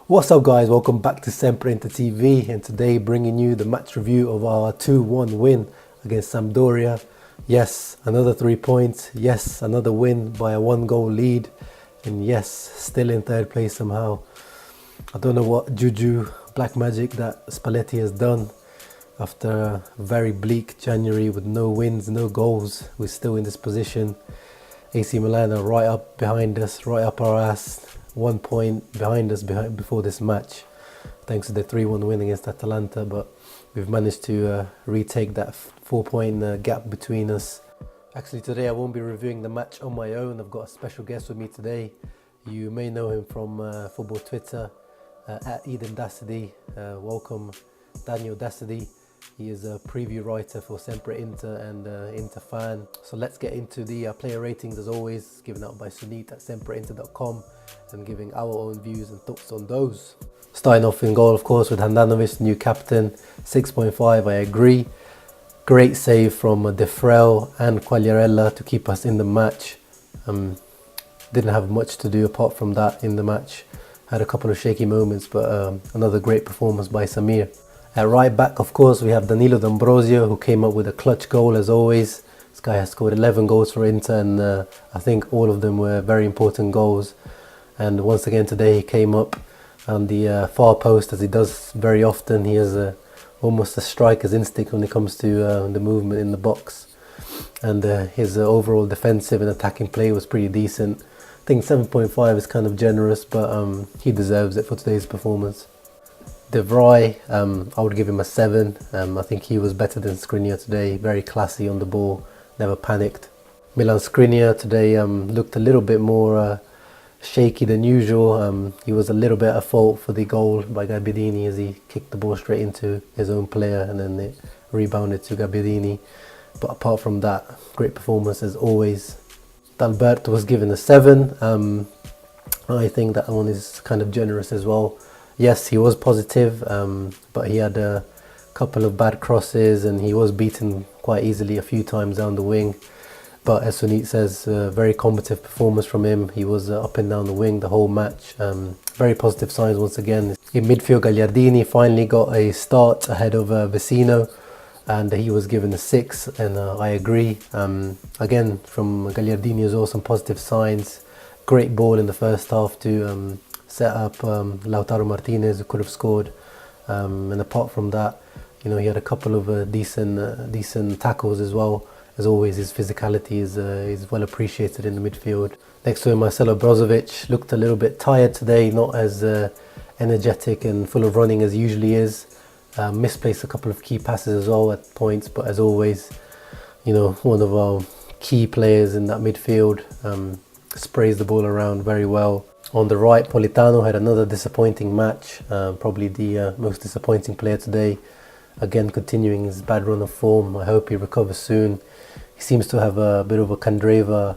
What's up guys, welcome back to SempreInter TV, and today bringing you the match review of our 2-1 win against Sampdoria. Yes, another 3 points, yes, another win by a 1-goal lead, and yes, still in third place somehow. I don't know what juju, black magic that Spalletti has done. After a very bleak January with no wins, no goals, we're still in this position. AC Milan are right up behind us, right up our ass. 1 point behind us before this match, thanks to the 3-1 win against Atalanta, but we've managed to retake that 4-point gap between us. Actually, today I won't be reviewing the match on my own. I've got a special guest with me today. You may know him from football Twitter, at Daniel Dassidy. Welcome, Daniel Dassidy. He is a preview writer for SempreInter and Inter fan. So let's get into the player ratings, as always, given out by Sunit at SempreInter.com, and giving our own views and thoughts on those. Starting off in goal, of course, with Handanovic, new captain, 6.5, I agree. Great save from De Frel and Quagliarella to keep us in the match. Didn't have much to do apart from that in the match. Had a couple of shaky moments, but another great performance by Samir. At right back, of course, we have Danilo D'Ambrosio, who came up with a clutch goal as always. This guy has scored 11 goals for Inter, and I think all of them were very important goals. And once again today he came up on the far post, as he does very often. He has almost a striker's instinct when it comes to the movement in the box. And his overall defensive and attacking play was pretty decent. I think 7.5 is kind of generous, but he deserves it for today's performance. De Vrij, I would give him a 7. I think he was better than Skriniar today. Very classy on the ball, never panicked. Milan Skriniar today looked a little bit more shaky than usual. He was a little bit at fault for the goal by Gabbiadini, as he kicked the ball straight into his own player and then it rebounded to Gabbiadini. But apart from that, great performance as always. D'Alberto was given a 7. I think that one is kind of generous as well. Yes, he was positive, but he had a couple of bad crosses and he was beaten quite easily a few times down the wing. But as Sunit says, very combative performance from him. He was up and down the wing the whole match. Very positive signs once again. In midfield, Gagliardini finally got a start ahead of Vecino, and he was given a 6, and I agree. Again, from Gagliardini as well, some positive signs. Great ball in the first half to set up Lautaro Martinez, who could have scored, and apart from that, you know, he had a couple of decent tackles as well. As always, his physicality is well appreciated in the midfield. Next to him, Marcelo Brozovic looked a little bit tired today, not as energetic and full of running as he usually is. Misplaced a couple of key passes as well at points, but as always, you know, one of our key players in that midfield, sprays the ball around very well. On the right, Politano had another disappointing match, probably the most disappointing player today. Again, continuing his bad run of form. I hope he recovers soon. He seems to have a bit of a Kandreva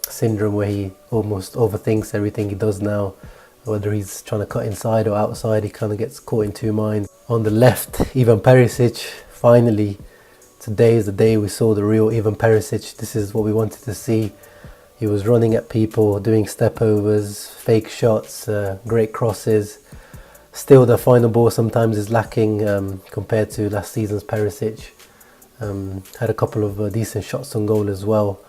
syndrome, where he almost overthinks everything he does now. Whether he's trying to cut inside or outside, he kind of gets caught in two minds. On the left, Ivan Perisic. Finally, today is the day we saw the real Ivan Perisic. This is what we wanted to see. He was running at people, doing step overs, fake shots, great crosses. Still, the final ball sometimes is lacking compared to last season's Perisic. Had a couple of decent shots on goal as well.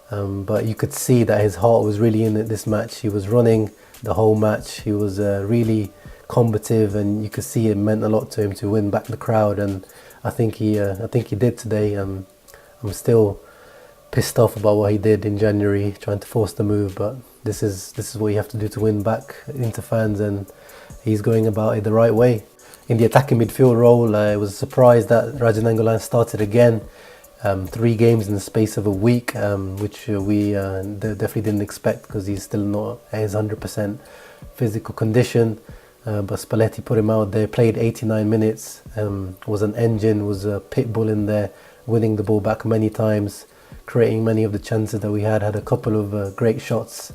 But you could see that his heart was really in it this match. He was running the whole match. He was really combative, and you could see it meant a lot to him to win back the crowd. And I think he did today. I'm still pissed off about what he did in January, trying to force the move, but this is what you have to do to win back Inter fans, and he's going about it the right way. In the attacking midfield role, I was surprised that Radja Nainggolan started again. 3 games in the space of a week, which we definitely didn't expect, because he's still not at his 100% physical condition. But Spalletti put him out there, played 89 minutes, was an engine, was a pit bull in there, winning the ball back many times, creating many of the chances that we had a couple of great shots,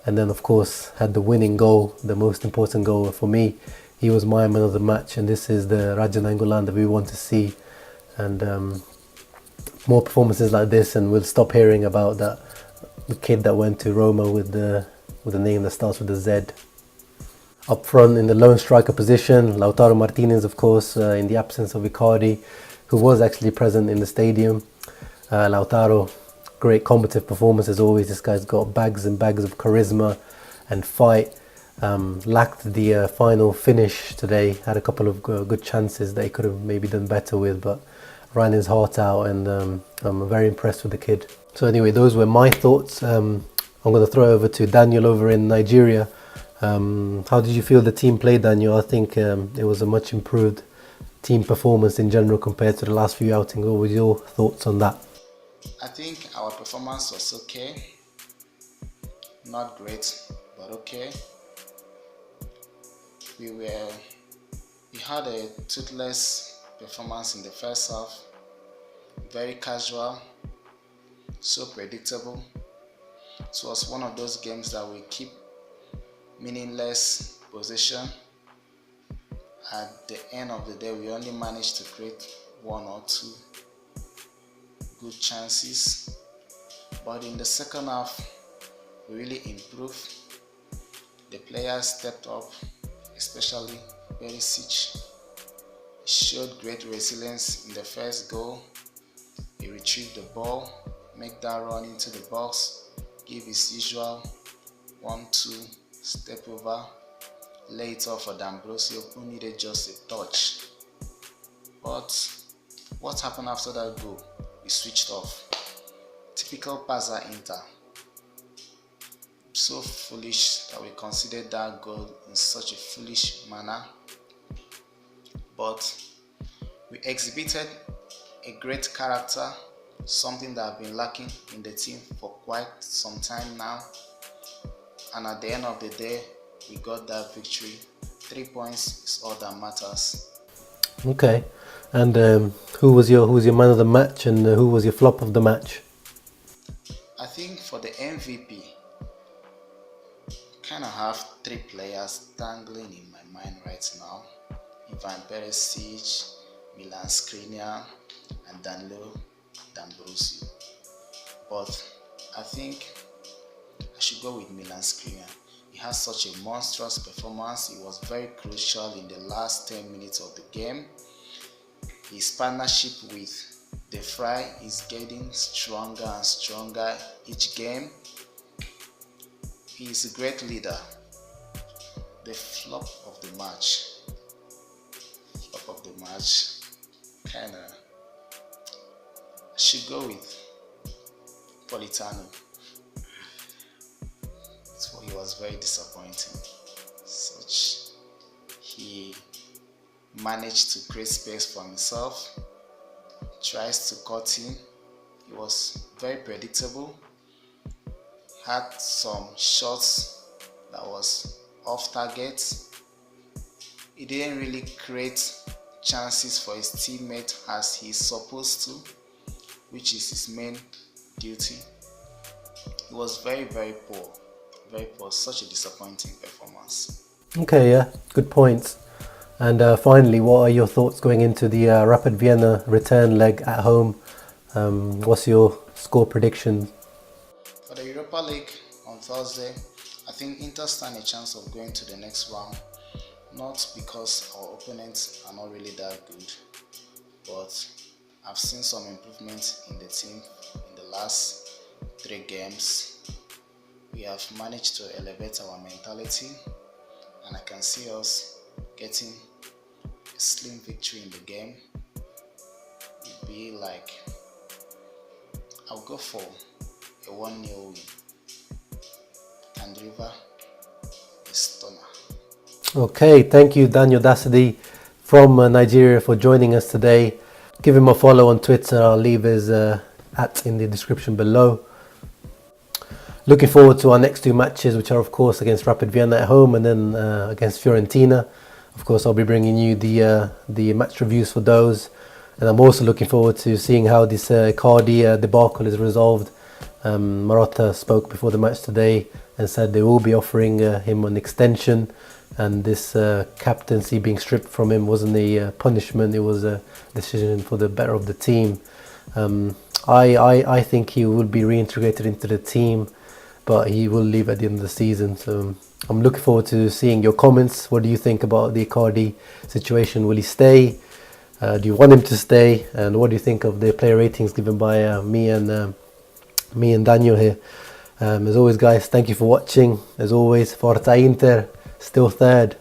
and then of course had the winning goal, the most important goal for me. He was my man of the match, and this is the Radja Nainggolan that we want to see. And more performances like this, and we'll stop hearing about the kid that went to Roma with the name that starts with a Z. Up front in the lone striker position, Lautaro Martinez, of course, in the absence of Icardi, who was actually present in the stadium. Lautaro, great combative performance as always. This guy's got bags and bags of charisma and fight. Lacked the final finish today. Had a couple of good chances that he could have maybe done better with, but ran his heart out, and I'm very impressed with the kid. So anyway, those were my thoughts. I'm going to throw over to Daniel over in Nigeria. How did you feel the team played, Daniel? I think it was a much improved team performance in general compared to the last few outings. What were your thoughts on that? I think our performance was okay. Not great, but okay. We had a toothless performance in the first half. Very casual, so predictable. It was one of those games that we keep meaningless possession. At the end of the day, we only managed to create one or two good chances. But in the second half, we really improved. The players stepped up, especially Perisic. He showed great resilience in the first goal. He retrieved the ball, make that run into the box, give his usual 1-2 step over, lay it off for D'Ambrosio, who needed just a touch. But what happened after that goal? We switched off. Typical passer Inter. So foolish that we considered that goal in such a foolish manner. But we exhibited a great character, something that I've been lacking in the team for quite some time now. And at the end of the day, we got that victory. 3 points is all that matters. Okay, and who was your man of the match, and who was your flop of the match? I think for the MVP, kind of have 3 players dangling in my mind right now: Ivan Perisic, Milan Skriniar, and Daniel Dassidy. But I think I should go with Milan Skriniar. He has such a monstrous performance. He was very crucial in the last 10 minutes of the game. His partnership with De Vrij is getting stronger and stronger each game. He is a great leader. The flop of the match, kinda, I should go with Politano. He was very disappointing. He managed to create space for himself, tries to cut in. He was very predictable. Had some shots that was off target. He didn't really create chances for his teammate as he's supposed to, which is his main duty. He was very, very poor. Very poor. Such a disappointing performance. Okay, yeah, good points. And finally, what are your thoughts going into the Rapid Vienna return leg at home? What's your score prediction? For the Europa League on Thursday, I think Inter stand a chance of going to the next round. Not because our opponents are not really that good, but I've seen some improvement in the team in the last 3 games. We have managed to elevate our mentality, and I can see us getting a slim victory in the game. It'd be like, I'll go for a 1-0 win. And River is stunner. Okay, thank you, Daniel Dassidy from Nigeria, for joining us today. Give him a follow on Twitter. I'll leave his @ in the description below. Looking forward to our next 2 matches, which are of course against Rapid Vienna at home and then against Fiorentina. Of course, I'll be bringing you the match reviews for those, and I'm also looking forward to seeing how this Icardi debacle is resolved. Marotta spoke before the match today and said they will be offering him an extension, and this captaincy being stripped from him wasn't a punishment, it was a decision for the better of the team. I think he will be reintegrated into the team, but he will leave at the end of the season. So I'm looking forward to seeing your comments. What do you think about the Icardi situation? Will he stay? Do you want him to stay? And what do you think of the player ratings given by me and Daniel here? As always, guys, thank you for watching. As always, Forza Inter, still third.